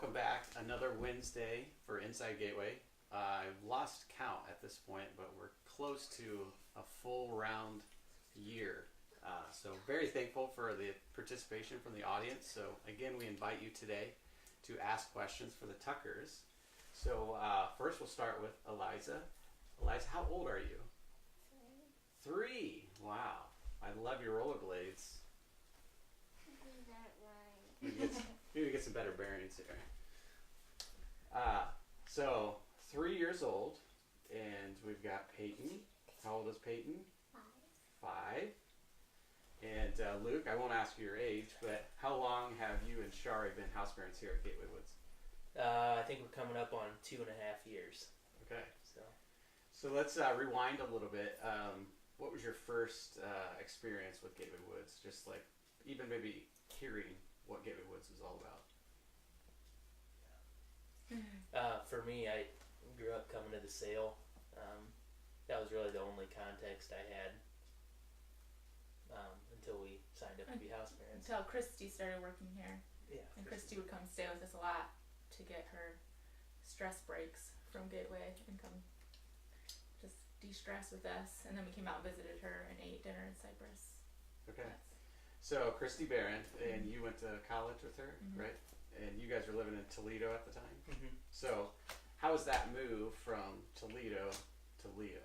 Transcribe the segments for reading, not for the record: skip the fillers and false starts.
welcome back. Another Wednesday for Inside Gateway. I've lost count at this point, but we're close to a full round year. So very thankful for the participation from the audience. So again, we invite you today to ask questions for the Tuckers. So first we'll start with Eliza. Eliza, how old are you? 3. Wow. I love your rollerblades. These aren't mine. Maybe get some better bearings here. So 3 years old, and we've got Peyton. How old is Peyton? 5. 5. And Luke, I won't ask you your age, but how long have you and Shari been houseparents here at Gateway Woods? I think we're coming up on 2.5 years. Okay. So let's rewind a little bit. What was your first experience with Gateway Woods? Just like even maybe hearing what Gateway Woods is all about. for me, I grew up coming to the sale. That was really the only context I had until we signed up to be house parents. Until Christy started working here. Yeah. And Christy would come stay with us a lot to get her stress breaks from Gateway and come just de-stress with us. And then we came out and visited her and ate dinner in Cyprus. Okay. So Christy Barron, and you went to college with her, right? And you guys were living in Toledo at the time. Mm-hmm. So how was that move from Toledo to Leo?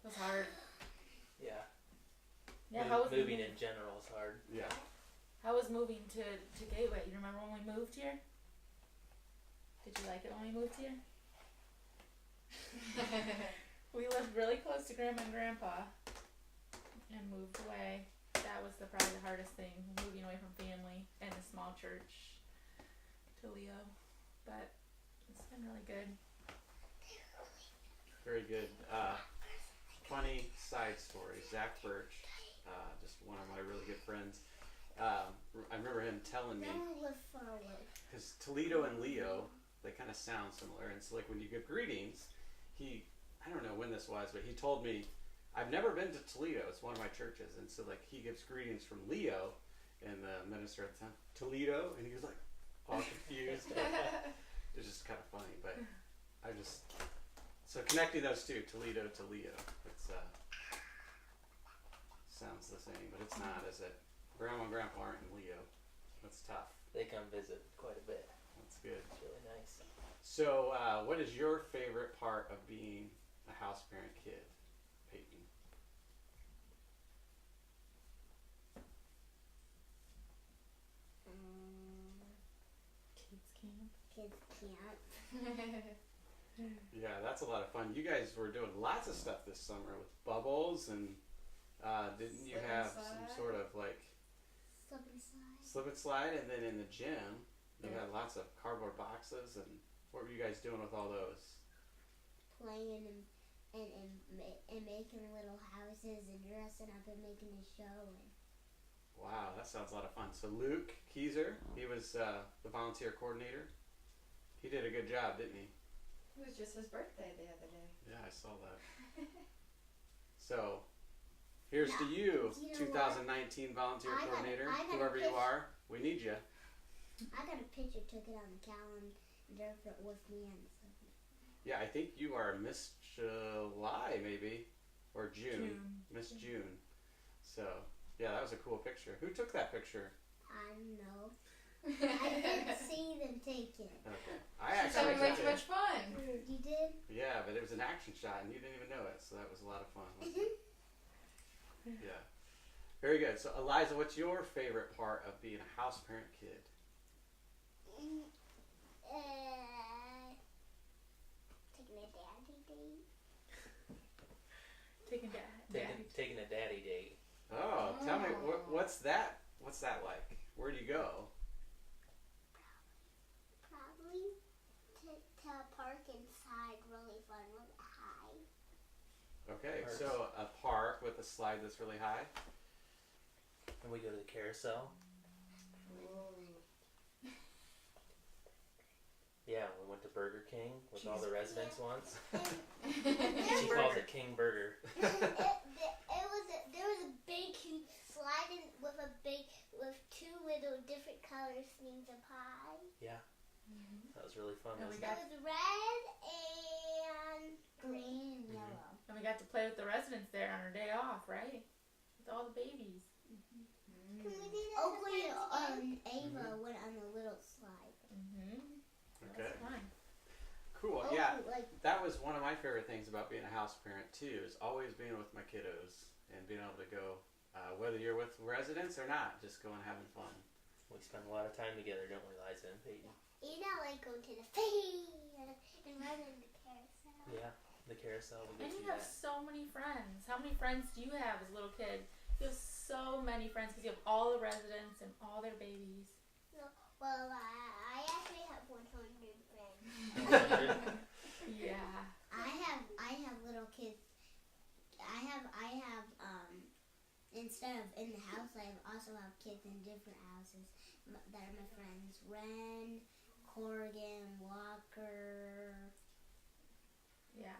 It was hard. Yeah. Yeah, how was moving in general is hard. Yeah. How was moving to Gateway? You remember when we moved here? Did you like it when we moved here? We lived really close to Grandma and Grandpa and moved away. That was probably the hardest thing, moving away from family and a small church to Leo. But it's been really good. Very good. Funny side story. Zach Birch, just one of my really good friends. I remember him telling me, Then live forward. because Toledo and Leo, they kind of sound similar. And so like when you give greetings, I don't know when this was, but he told me, I've never been to Toledo. It's one of my churches. And so like he gives greetings from Leo, and the minister at the time, Toledo, and he was like all confused. It's just kind of funny, but so connecting those two, Toledo to Leo, it's sounds the same, but it's not, is it? Grandma and Grandpa aren't in Leo. That's tough. They come visit quite a bit. That's good. It's really nice. So, what is your favorite part of being a house parent kid, Peyton? Kids camp. Kids camp. Yeah, that's a lot of fun. You guys were doing lots of stuff this summer with bubbles, and didn't you have some sort of like Slip and slide. slip and slide? And then in the gym, you had lots of cardboard boxes. And what were you guys doing with all those? Playing and making little houses and dressing up and making a show. And Wow, that sounds a lot of fun. So Luke Keyser, he was the volunteer coordinator. He did a good job, didn't he? It was just his birthday the other day. Yeah, I saw that. So, here's to you, You know 2019 volunteer I got a- coordinator, I got a whoever you pic- are. We need you. I got a picture, took it on the calendar with me and stuff. Yeah, I think you are Miss July, maybe, or June. June. Miss June. So, yeah, that was a cool picture. Who took that picture? I don't know. I didn't see them take it. Okay, I She's actually having way took too it. much fun. You did? Yeah, but it was an action shot, and you didn't even know it, so that was a lot of fun. Wasn't it? Yeah, very good. So, Eliza, what's your favorite part of being a house parent kid? Taking a daddy date. Taking Taking a daddy date. Oh, tell me, what's that? What's that like? Where do you go? Probably to a park inside, really fun, really high. Okay, Parks. so a park with a slide that's really high. And we go to the carousel. Yeah, we went to Burger King with all the residents once. She calls it King Burger. There was a big slide with two little different colors things of pie. And we It got was red and green and yellow. and we got to play with the residents there on our day off, right? With all the babies. Can we do that? Oakley Ava went on the little slide. Mm-hmm. Okay. That's fun. Cool. Oakley, Yeah. like That was one of my favorite things about being a house parent too, is always being with my kiddos and being able to go, whether you're with residents or not, just going having fun. We spend a lot of time together, don't we, Liza and Peyton? you know, like going to the fair and running the carousel. Yeah, the carousel. We And get to you do have that. so many friends. How many friends do you have as a little kid? You have so many friends because you have all the residents and all their babies. Well, I actually have 100 friends. Yeah. I have little kids. I have instead of in the house, I also have kids in different houses that are my friends. Ren, Corrigan, Walker. Yeah.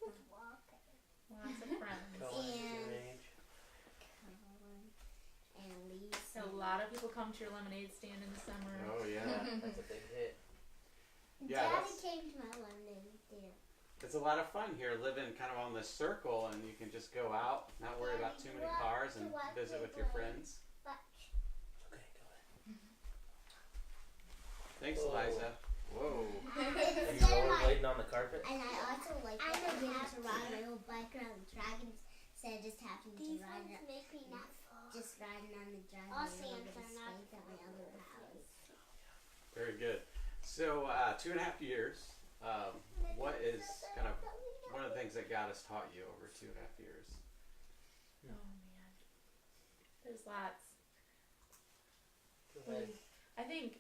Walker. Lots of friends. Cohen's your And- age. Colin, and Lisa. A lot of people come to your lemonade stand in the summer. Oh yeah. That's a big hit. Yeah, Daddy that's- came to my lemonade stand. It's a lot of fun here, living kind of on this circle, and you can just go out, not worry about too many cars, and visit with your friends. Okay, go ahead. Thanks, Whoa. Eliza. Whoa. Are you Instead of my, rollerblading on the carpet? and I also like being able to ride my whole bike around the dragons instead of just having to ride it, make me not just riding on the dragon. All and a little Santa bit of not space at my other house. Very good. So, 2.5 years. What is kind of one of the things that God has taught you over 2.5 years? Oh man. There's lots. Go ahead. I think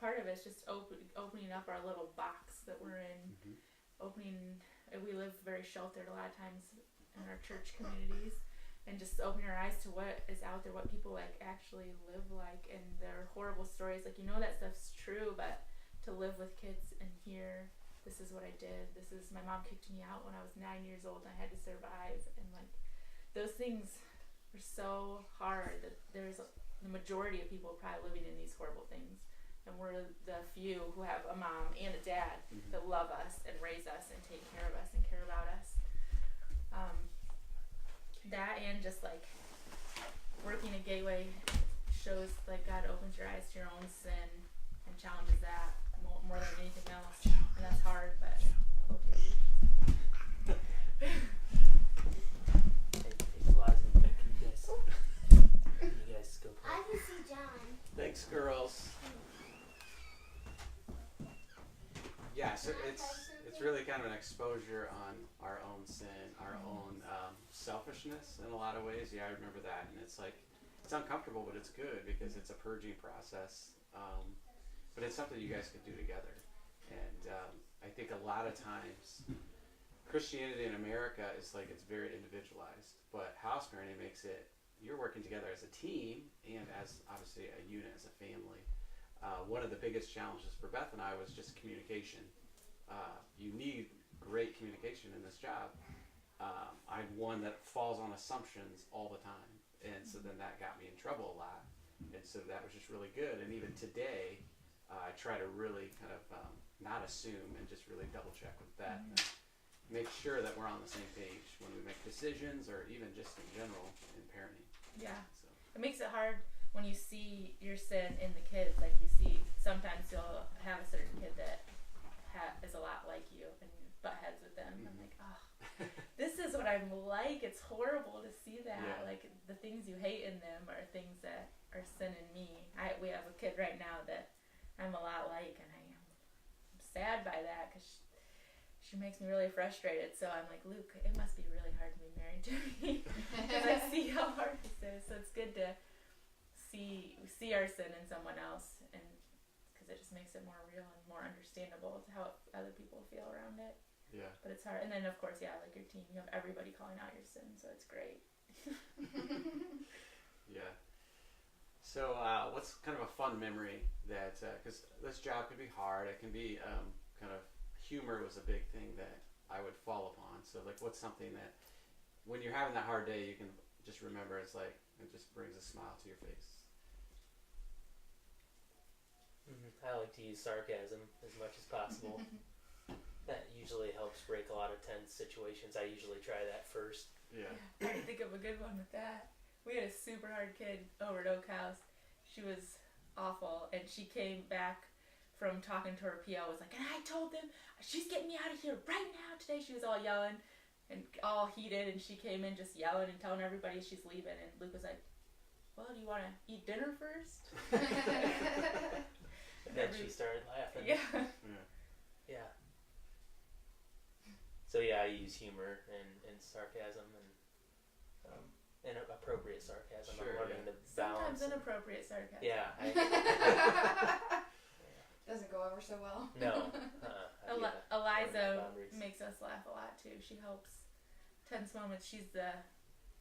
part of it's just opening up our little box that we're in. Mhm. We live very sheltered a lot of times in our church communities, and just opening our eyes to what is out there, what people like actually live like, and their horrible stories. Like, you know, that stuff's true, but to live with kids and hear, this is what I did. My mom kicked me out when I was 9 years old and I had to survive. And like, those things are so hard that there's the majority of people probably living in these horrible things. And we're the few who have a mom and a dad that love us and raise us and take care of us and care about us. That and just like working at Gateway shows like God opens your eyes to your own sin and challenges that more than anything else. And that's hard, but okay. Hey, Liza and Becky, you guys go play. I can see John. Thanks, girls. Yeah, so it's really kind of an exposure on our own sin, our own selfishness in a lot of ways. Yeah, I remember that, and it's like it's uncomfortable, but it's good because it's a purging process. But it's something you guys can do together, and I think a lot of times Christianity in America is like it's very individualized, but house parenting makes it you're working together as a team and as obviously a unit, as a family. One of the biggest challenges for Beth and I was just communication. You need great communication in this job. I'm one that falls on assumptions all the time, and so then that got me in trouble a lot, and so that was just really good. And even today, I try to really kind of not assume and just really double check with Beth and make sure that we're on the same page when we make decisions or even just in general in parenting. Yeah. So. It makes it hard when you see your sin in the kids. Like, you see, sometimes you'll have a certain kid that is a lot like you and you butt heads with them. I'm like, oh, this is what I'm like. It's horrible to see that. Yeah. Like, the things you hate in them are things that are sin in me. We have a kid right now that I'm a lot like, and I'm sad by that because she makes me really frustrated. So I'm like, Luke, it must be really hard to be married to me because I see how hard this is. So it's good to see our sin in someone else, and because it just makes it more real and more understandable to how other people feel around it. Yeah. But it's hard. And then of course, yeah, like your team, you have everybody calling out your sin, so it's great. Yeah. So, what's kind of a fun memory that, because this job can be hard, it can be kind of, humor was a big thing that I would fall upon. So, like, what's something that, when you're having that hard day, you can just remember, it's like, it just brings a smile to your face. I like to use sarcasm as much as possible. That usually helps break a lot of tense situations. I usually try that first. Yeah. I can think of a good one with that. We had a super hard kid over at Oak House. She was awful, and she came back from talking to her PO, was like, and I told them she's getting me out of here right now today. She was all yelling and all heated, and she came in just yelling and telling everybody she's leaving, and Luke was like, well, do you want to eat dinner first? And then she started laughing. Yeah. Yeah. So yeah, I use humor and sarcasm and appropriate sarcasm. Sure, I'm learning to Sometimes balance. inappropriate sarcasm. Yeah. Doesn't go over so well. No. Eliza boundaries. makes us laugh a lot too. She helps tense moments. She's the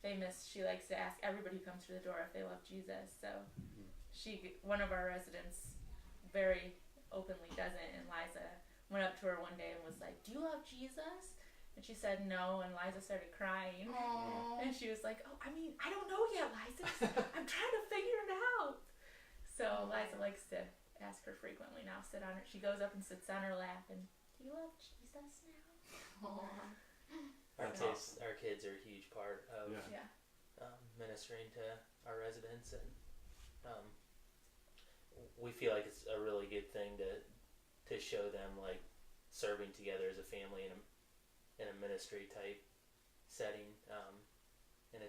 famous. She likes to ask everybody who comes through the door if they love Jesus. So one of our residents, very openly doesn't. And Liza went up to her one day and was like, "Do you love Jesus?" And she said no. And Liza started crying. Aww. And she was like, "Oh, I mean, I don't know yet, Liza. I'm trying to figure it out." So Liza likes to ask her frequently now. Sit on her. She goes up and sits on her lap and, "Do you love Jesus now?" Our kids are a huge part of Yeah. ministering to our residents, and we feel like it's a really good thing to show them like serving together as a family in a ministry type setting, and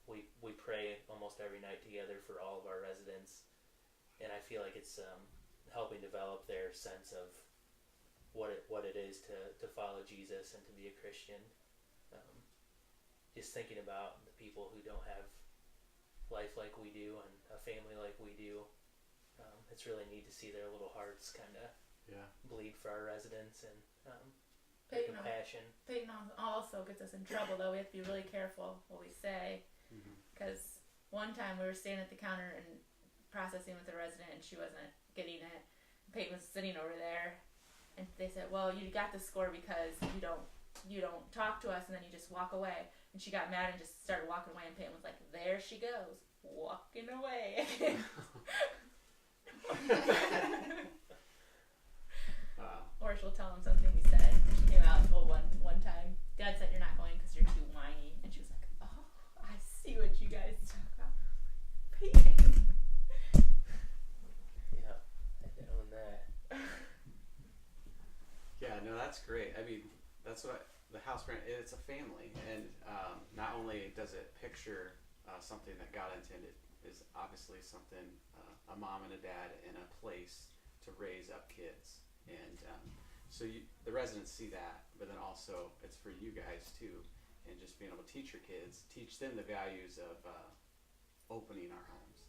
we pray almost every night together for all of our residents, and I feel like it's helping develop their sense of what it is to follow Jesus and to be a Christian. Just thinking about the people who don't have life like we do and a family like we do, it's really neat to see their little hearts kind of bleed for our residents and their compassion. Peyton also gets us in trouble, though. We have to be really careful what we say, because one time we were standing at the counter and processing with a resident, and she wasn't getting it. Peyton was sitting over there, and they said, "Well, you got the score because you don't talk to us, and then you just walk away." And she got mad and just started walking away, and Peyton was like, "There she goes, walking away." Wow. Or she'll tell him something we said. She came out and told one time, "Dad said you're not going because you're too whiny." And she was like, "Oh, I see what you guys talk about." Peyton. Yeah, I had to own that. Yeah, no, that's great. I mean, that's what the house parent, it's a family, and not only does it picture something that God intended, is obviously something a mom and a dad in a place to raise up kids, and so the residents see that, but then also it's for you guys too, and just being able to teach your kids, teach them the values of opening our homes,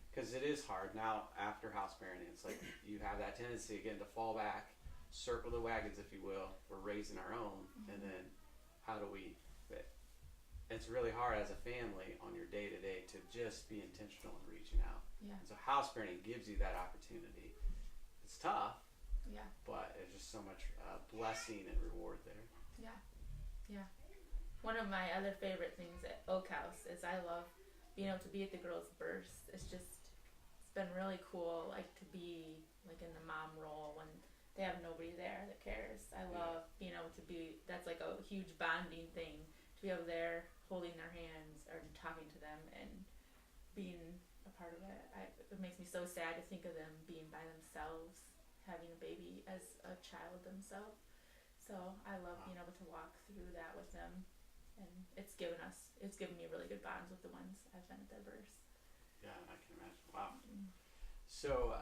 because it is hard now after house parenting. It's like you have that tendency again to fall back, circle the wagons, if you will. We're raising our own, and then how do we fit? It's really hard as a family on your day to day to just be intentional in reaching out. Yeah. And so house parenting gives you that opportunity. It's tough, Yeah. but there's just so much blessing and reward there. Yeah. Yeah. One of my other favorite things at Oak House is I love being able to be at the girls' births. It's been really cool, like to be like in the mom role when they have nobody there that cares. I love being able to be, that's like a huge bonding thing, to be over there holding their hands or talking to them and being a part of it. It makes me so sad to think of them being by themselves, having a baby as a child themselves. So I love being able to walk through that with them, and it's given me really good bonds with the ones I've been at their births. Yeah, I can imagine. Wow. So,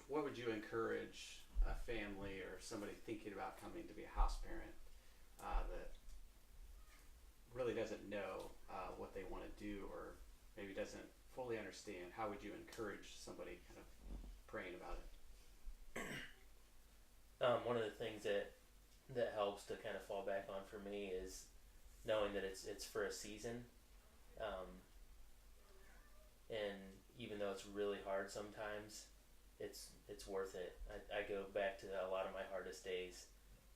what would you encourage a family or somebody thinking about coming to be a house parent that really doesn't know what they want to do, or maybe doesn't fully understand? How would you encourage somebody kind of praying about it? One of the things that helps to kind of fall back on for me is knowing that it's for a season, and even though it's really hard sometimes, it's worth it. I go back to a lot of my hardest days,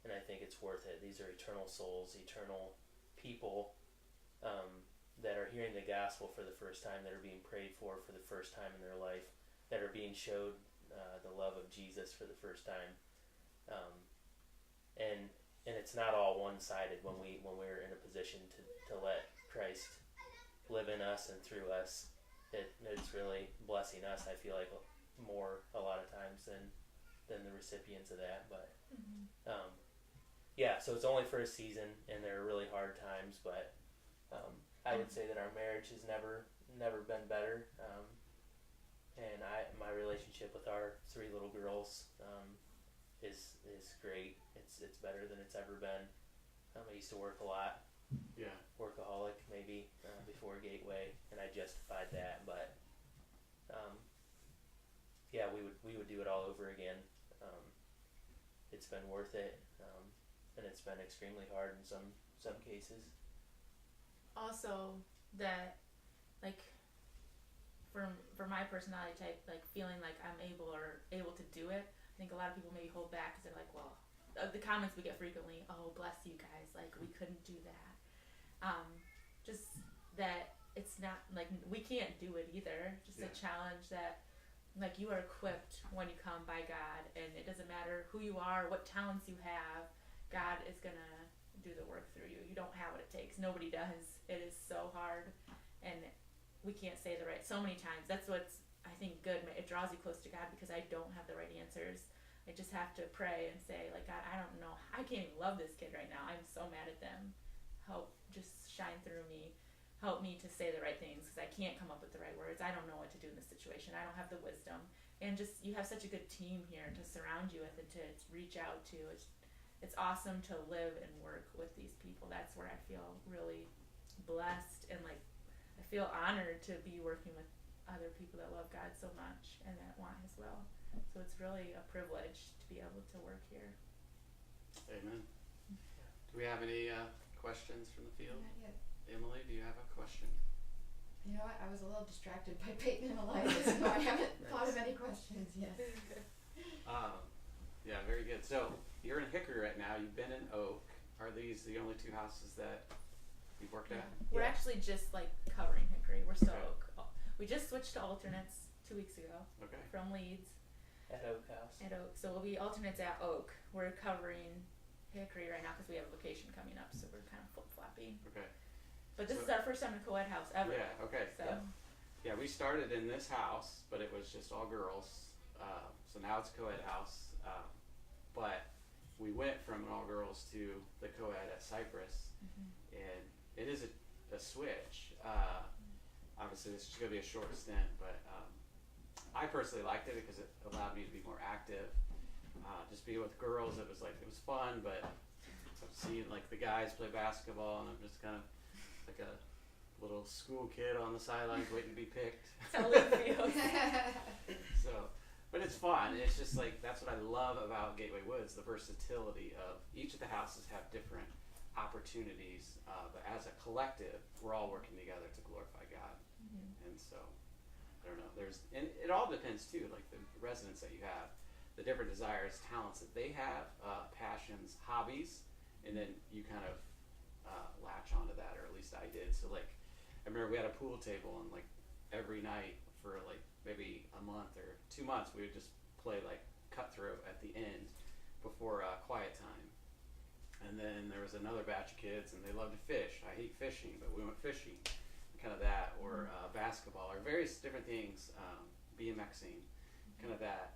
and I think it's worth it. These are eternal souls, eternal people that are hearing the gospel for the first time, that are being prayed for the first time in their life, that are being showed the love of Jesus for the first time, and it's not all one-sided when we're in a position to let Christ live in us and through us. It's really blessing us, I feel like, more a lot of times than the recipients of that. But yeah, so it's only for a season, and there are really hard times, but I would say that our marriage has never been better, and my relationship with our 3 little girls is great. It's better than it's ever been. I used to work a lot. Yeah. Workaholic maybe before Gateway, and I justified that, but yeah, we would do it all over again. It's been worth it, and it's been extremely hard in some cases. Also, that, like, for my personality type, like, feeling like I'm able to do it, I think a lot of people maybe hold back because they're like, well, the comments we get frequently, oh, bless you guys, like, we couldn't do that. Just that it's not, like, we can't do it either. Just a challenge that, like, you are equipped when you come by God, and it doesn't matter who you are, what talents you have, God is going to do the work through you. You don't have what it takes. Nobody does. It is so hard, and we can't say so many times. That's what's, I think, good. It draws you close to God because I don't have the right answers. I just have to pray and say, like, God, I don't know. I can't even love this kid right now. I'm so mad at them. Help just shine through me. Help me to say the right things because I can't come up with the right words. I don't know what to do in this situation. I don't have the wisdom. And just, you have such a good team here to surround you with and to reach out to. It's awesome to live and work with these people. That's where I feel really blessed, and, like, I feel honored to be working with other people that love God so much and that want His will. So it's really a privilege to be able to work here. Amen. Do we have any questions from the field? Not yet. Emily, do you have a question? You know what? I was a little distracted by Peyton and Eliza, so I haven't thought of any questions yet. Yeah, very good. So you're in Hickory right now. You've been in Oak. Are these the only 2 houses that you've worked at? We're Yeah. actually just, like, covering Hickory. We're still Okay. Oak. We just switched to alternates 2 weeks ago Okay. from Leeds At Oak House. at Oak. So we'll be alternates at Oak. We're covering Hickory right now because we have a vacation coming up, so we're kind of flip-flopping. Okay. But this So- is our first time in a co-ed house ever. Yeah. Okay. So Yeah, we started in this house, but it was just all girls. So now it's a co-ed house. But we went from an all-girls to the co-ed at Cypress, and it is a switch. Obviously, this is going to be a short stint, but I personally liked it because it allowed me to be more active. Just being with girls, it was fun, but I'm seeing, like, the guys play basketball, and I'm just kind of like a little school kid on the sidelines waiting to be picked. that's how Luke feels. So, but it's fun. It's just, like, that's what I love about Gateway Woods, the versatility of each of the houses have different opportunities, but as a collective, we're all working together to glorify God. And so, I don't know, and it all depends too, like the residents that you have, the different desires, talents that they have, passions, hobbies, and then you kind of latch onto that, or at least I did. So, like, I remember we had a pool table, and, like, every night for, like, maybe a month or 2 months, we would just play, like, cutthroat at the end before quiet time. And then there was another batch of kids, and they loved to fish. I hate fishing, but we went fishing, kind of that, or basketball, or various different things, BMXing, kind of that.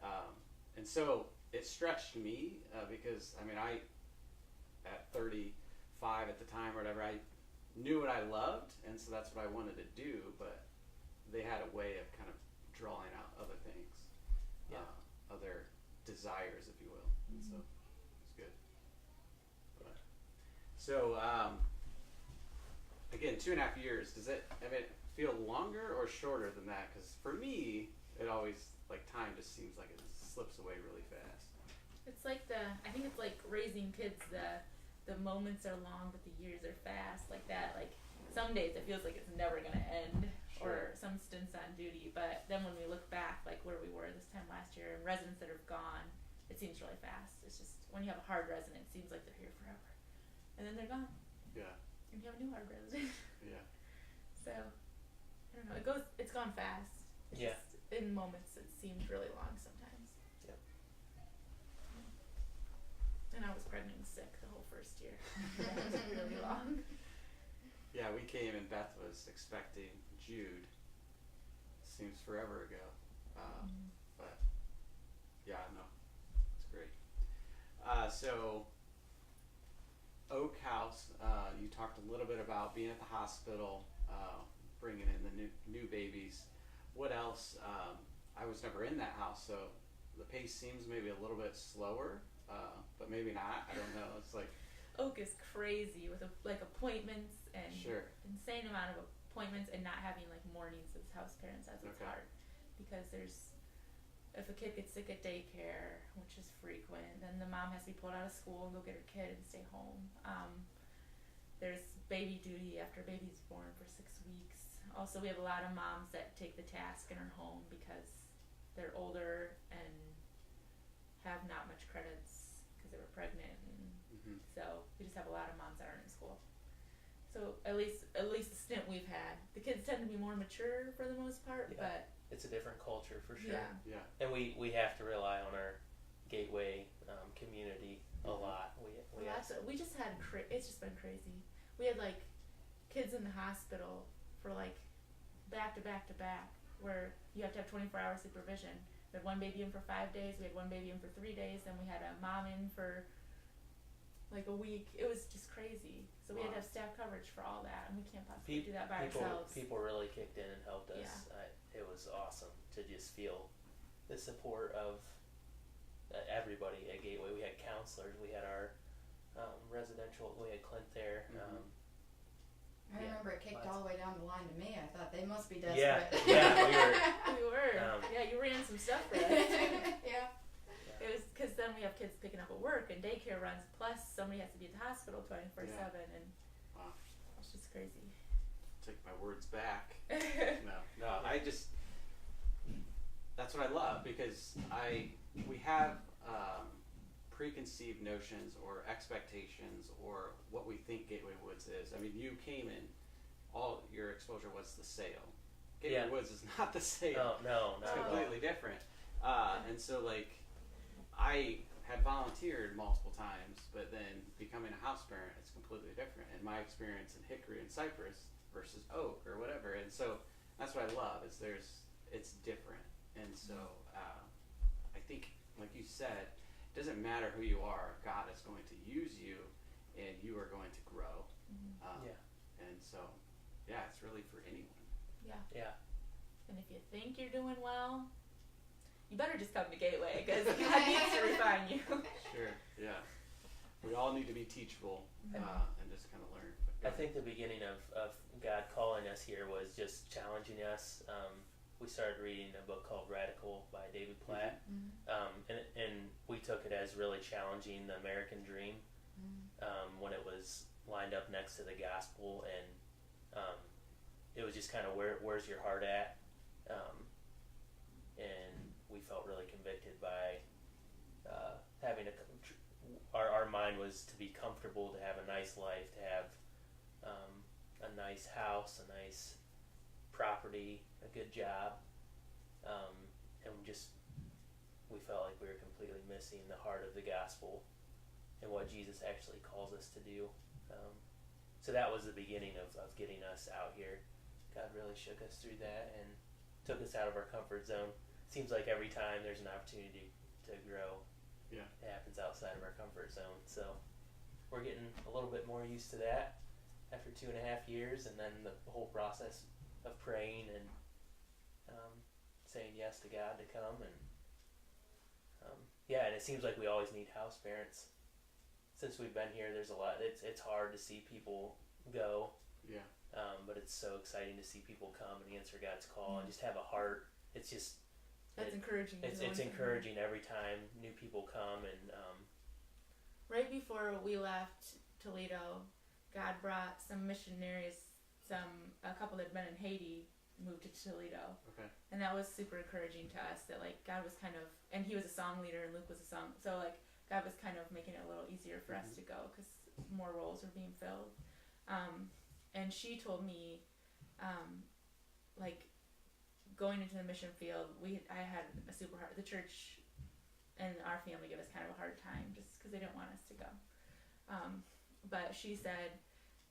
And so it stretched me because, I mean, at 35 at the time or whatever, I knew what I loved, and so that's what I wanted to do, but they had a way of kind of drawing out other things, other desires, if you will. And so it's good. But, so again, 2.5 years, does it feel longer or shorter than that? Because for me, it always, like, time just seems like it slips away really fast. It's like I think it's like raising kids. The moments are long, but the years are fast. Like that. Like, some days it feels like it's never gonna end, or some stints on duty. But then when we look back, like where we were this time last year, and residents that are gone, it seems really fast. It's just when you have a hard resident, it seems like they're here forever, and then they're gone. Yeah. And you have a new hard resident. Yeah. So I don't know. It's gone fast. It's just, in moments it seems really long sometimes. And I was pregnant and sick the whole first year. It was really long. Yeah, we came and Beth was expecting Jude. Seems forever ago. But yeah, no, it's great. So Oak House, you talked a little bit about being at the hospital, bringing in the new babies. What else? I was never in that house, so the pace seems maybe a little bit slower, but maybe not. I don't know. It's like Oak is crazy with like appointments and sure. insane amount of appointments and not having like mornings as house parents. That's what's Okay. hard because if a kid gets sick at daycare, which is frequent, then the mom has to be pulled out of school and go get her kid and stay home. There's baby duty after baby's born for 6 weeks. Also, we have a lot of moms that take the task and are home because they're older and have not much credits because they were pregnant, and so we just have a lot of moms that aren't in school. So at least the stint we've had, the kids tend to be more mature for the most part, Yeah. but It's a different culture for sure. yeah. And we have to rely on our gateway community a lot. We have to. We just had it's just been crazy. We had like kids in the hospital for like back to back to back, where you have to have 24-hour supervision. We had one baby in for 5 days. We had one baby in for 3 days. Then we had a mom in for like a week. It was just crazy. So we had to have staff coverage for all that, and we can't possibly do that by ourselves. People really kicked in and helped us. It was awesome to just feel the support of everybody at Gateway. We had counselors. We had our residential. We had Clint there. I remember it kicked all the way down the line to me. I thought they must be Yeah, desperate. we were. We were. Yeah, you ran some stuff for us. Yeah. It was because then we have kids picking up at work and daycare runs, plus somebody has to be at the hospital 24/7, and Wow. it's just crazy. Take my words back. No, I just that's what I love because we have preconceived notions or expectations or what we think Gateway Woods is. I mean, you came in, all your exposure was the sale. Gateway Woods is not the sale. No, It's not at all. completely different. And so like I had volunteered multiple times, but then becoming a house parent, it's completely different. And my experience in Hickory and Cypress versus Oak or whatever, and so that's what I love is it's different. And so I think, like you said, it doesn't matter who you are, God is going to use you, and you are going to grow. And so, yeah, it's really for anyone. Yeah. And if you think you're doing well, you better just come to Gateway because God needs to refine you. Sure, yeah. We all need to be teachable and just kind of learn. I think the beginning of God calling us here was just challenging us. We started reading a book called Radical by David Platt, and we took it as really challenging the American dream when it was lined up next to the gospel, and it was just kind of where's your heart at, and we felt really convicted by having our mind was to be comfortable, to have a nice life, to have a nice house, a nice property, a good job, and we felt like we were completely missing the heart of the gospel and what Jesus actually calls us to do. So that was the beginning of getting us out here. God really shook us through that and took us out of our comfort zone. Seems like every time there's an opportunity to grow, it happens outside of our comfort zone. So we're getting a little bit more used to that after 2.5 years, and then the whole process of praying and saying yes to God to come, and and it seems like we always need house parents. Since we've been here, there's a lot. It's hard to see people go, but it's so exciting to see people come and answer God's call and just have a heart. It's just that's encouraging. It's encouraging every time new people come, and right before we left Toledo, God brought some missionaries. A couple that had been in Haiti moved to Toledo. Okay. And that was super encouraging to us that like God was kind of, and he was a song leader and Luke was a song, so like God was kind of making it a little easier for us to go because more roles were being filled. And she told me, like going into the mission field, I had a super hard, the church and our family gave us kind of a hard time just because they didn't want us to go. But she said,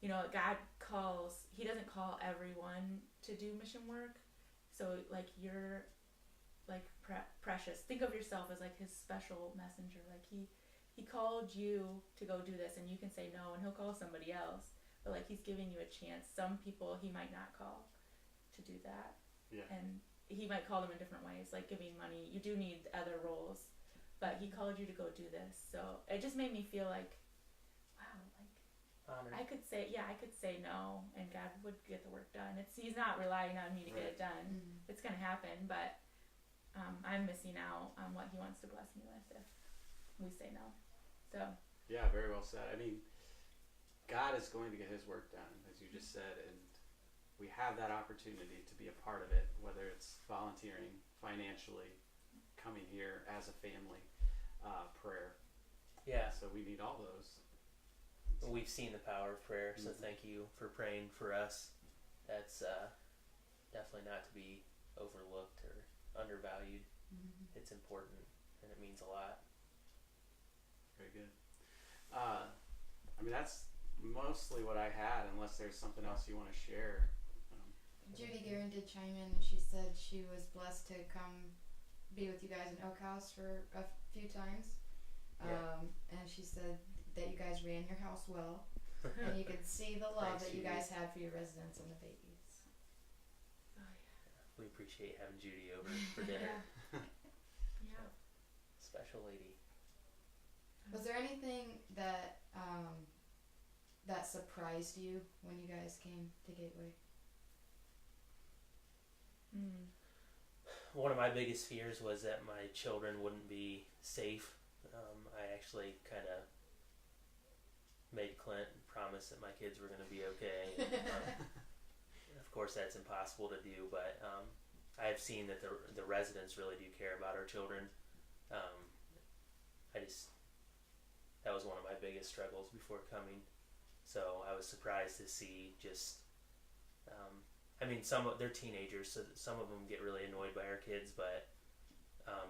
you know, God calls, he doesn't call everyone to do mission work. So like you're like precious. Think of yourself as like his special messenger. Like he called you to go do this, and you can say no, and he'll call somebody else. But like he's giving you a chance. Some people he might not call to do that. Yeah. And he might call them in different ways, like giving money. You do need other roles, but he called you to go do this. So it just made me feel like, wow, like Honored. I could say no, and God would get the work done. He's not relying on me to get it done. Mm-hmm. It's gonna happen, but I'm missing out on what he wants to bless me with if we say no. So Yeah, very well said. I mean, God is going to get his work done, as you just said, and we have that opportunity to be a part of it, whether it's volunteering, financially, coming here as a family, prayer. Yeah. So we need all those. We've seen the power of prayer, so Mhm. thank you for praying for us. That's definitely not to be overlooked or undervalued. Mm-hmm. It's important, and it means a lot. Very good. I mean, that's mostly what I had, unless there's something else you want to share. Judy Guerin did chime in, and she said she was blessed to come be with you guys in Oak House for a few times. Yeah. And she said that you guys ran your house well, and you could see the love Thanks, that you Judy. guys had for your residents and the babies. We appreciate having Judy over for dinner. yeah. Special lady. Was there anything that that surprised you when you guys came to Gateway? One of my biggest fears was that my children wouldn't be safe. I actually kind of made Clint promise that my kids were going to be okay. And, of course, that's impossible to do, but I've seen that the residents really do care about our children. That was one of my biggest struggles before coming. So I was surprised to see just, I mean, they're teenagers, so some of them get really annoyed by our kids, but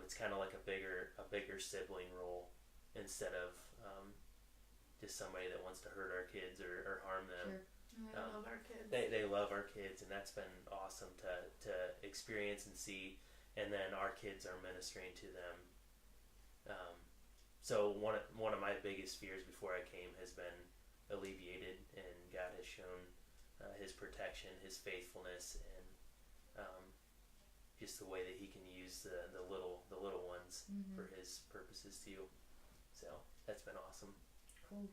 it's kind of like a bigger sibling role instead of just somebody that wants to hurt our kids or harm them. Sure. I love our kids. They love our kids, and that's been awesome to experience and see. And then our kids are ministering to them. So one of my biggest fears before I came has been alleviated, and God has shown his protection, his faithfulness, and just the way that he can use the little ones for his purposes too. So that's been awesome. Cool.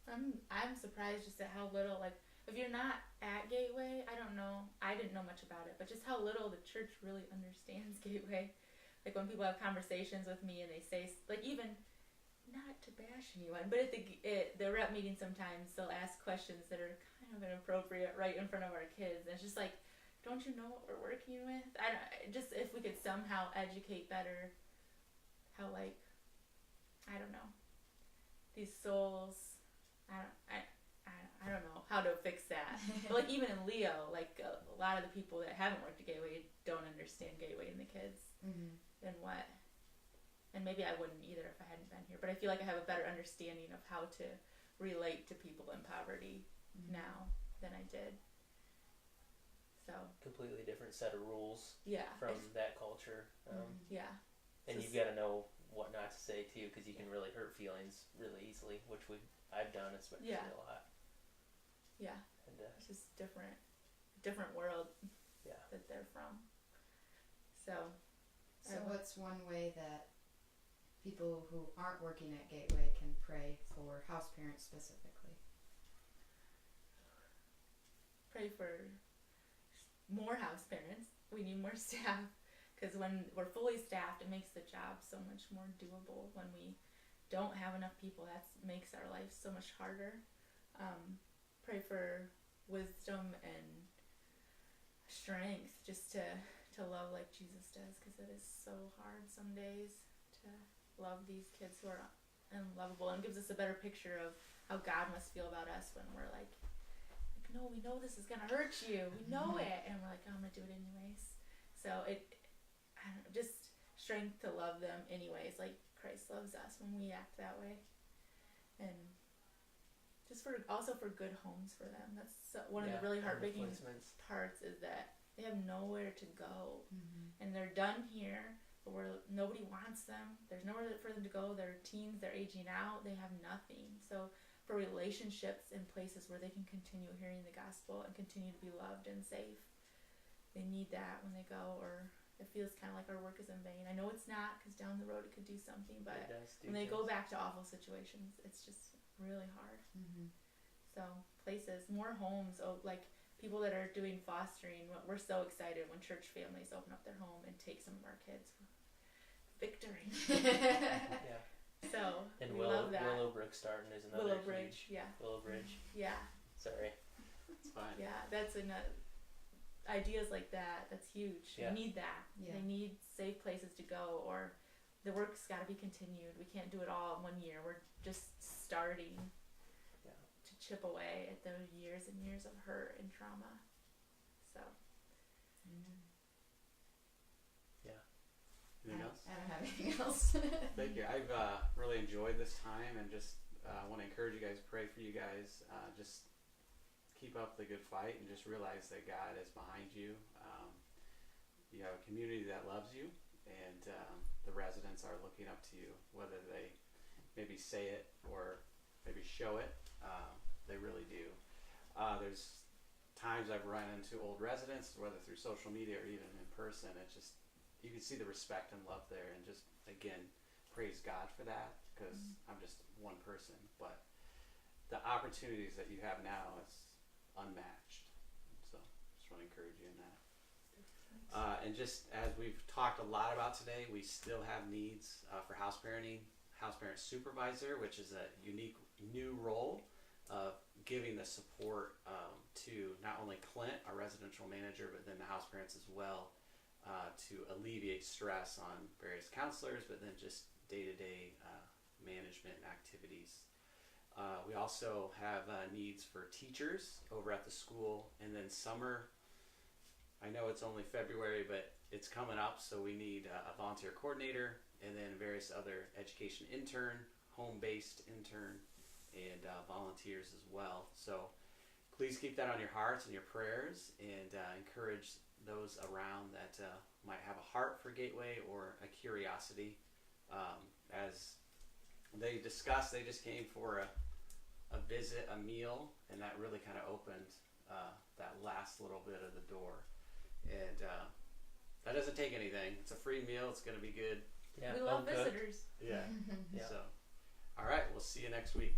I'm surprised just at how little, like, if you're not at Gateway, I don't know, I didn't know much about it, but just how little the church really understands Gateway. Like when people have conversations with me and they say, like, even not to bash anyone, but at the rep meeting sometimes they'll ask questions that are kind of inappropriate right in front of our kids, and it's just like, don't you know what we're working with? Just if we could somehow educate better how, like, I don't know, these souls, I don't know how to fix that. But like even in Leo, like a lot of the people that haven't worked at Gateway don't understand Gateway and the kids. And what, and maybe I wouldn't either if I hadn't been here, but I feel like I have a better understanding of how to relate to people in poverty now than I did. So Completely different set of rules yeah, from that culture. yeah, And you've got to know what not to say too, because you can really hurt feelings really easily, which I've done especially Yeah. a lot. yeah. And It's just different world yeah, that they're from. So So what's one way that people who aren't working at Gateway can pray for Houseparents specifically? pray for more house parents. We need more staff, because when we're fully staffed, it makes the job so much more doable. When we don't have enough people, that makes our life so much harder. Pray for wisdom and strength just to love like Jesus does, because it is so hard some days to love these kids who are unlovable, and gives us a better picture of how God must feel about us when we're like, no, we know this is gonna hurt you, we know it, and we're like, oh, I'm gonna do it anyways. So I don't know, just strength to love them anyways. Like Christ loves us when we act that way, and just for good homes for them. That's one of the really heartbreaking parts is that they have nowhere to go, and they're done here, but nobody wants them. There's nowhere for them to go. They're teens. They're aging out. They have nothing. So for relationships in places where they can continue hearing the gospel and continue to be loved and safe, they need that when they go, or it feels kind of like our work is in vain. I know it's not, because down the road it could do something, but when they go back to awful situations, it's just really hard. So places, more homes, like people that are doing fostering, we're so excited when church families open up their home and take some of our kids. Victory. So and we love that. Willowbrook starting is another Willowbridge, huge. Willowbridge. Yeah. Sorry. It's fine. Yeah, that's ideas like that. That's huge. Yeah. They need that. Yeah. They need safe places to go, or the work's got to be continued. We can't do it all in 1 year. We're just starting to chip away at those years and years of hurt and trauma. So. Anything else? I don't have anything else. Thank you. I've really enjoyed this time, and just want to encourage you guys, pray for you guys. Just keep up the good fight, and just realize that God is behind you. You have a community that loves you, and the residents are looking up to you, whether they maybe say it or maybe show it. They really do. There's times I've run into old residents, whether through social media or even in person. It's just, you can see the respect and love there, and just, again, praise God for that, because I'm just one person. But the opportunities that you have now is unmatched. So just want to encourage you in that. And just as we've talked a lot about today, we still have needs for house parenting. House parent supervisor, which is a unique new role of giving the support to not only Clint, our residential manager, but then the house parents as well, to alleviate stress on various counselors, but then just day-to-day management activities. We also have needs for teachers over at the school, and then summer, I know it's only February, but it's coming up, so we need a volunteer coordinator, and then various other education intern, home-based intern, and volunteers as well. So please keep that on your hearts and your prayers, and encourage those around that might have a heart for Gateway or a curiosity. As they discussed, they just came for a visit, a meal, and that really kind of opened that last little bit of the door. And that doesn't take anything. It's a free meal. It's going to be good. Yeah, we love visitors. Yeah. So, all right. We'll see you next week.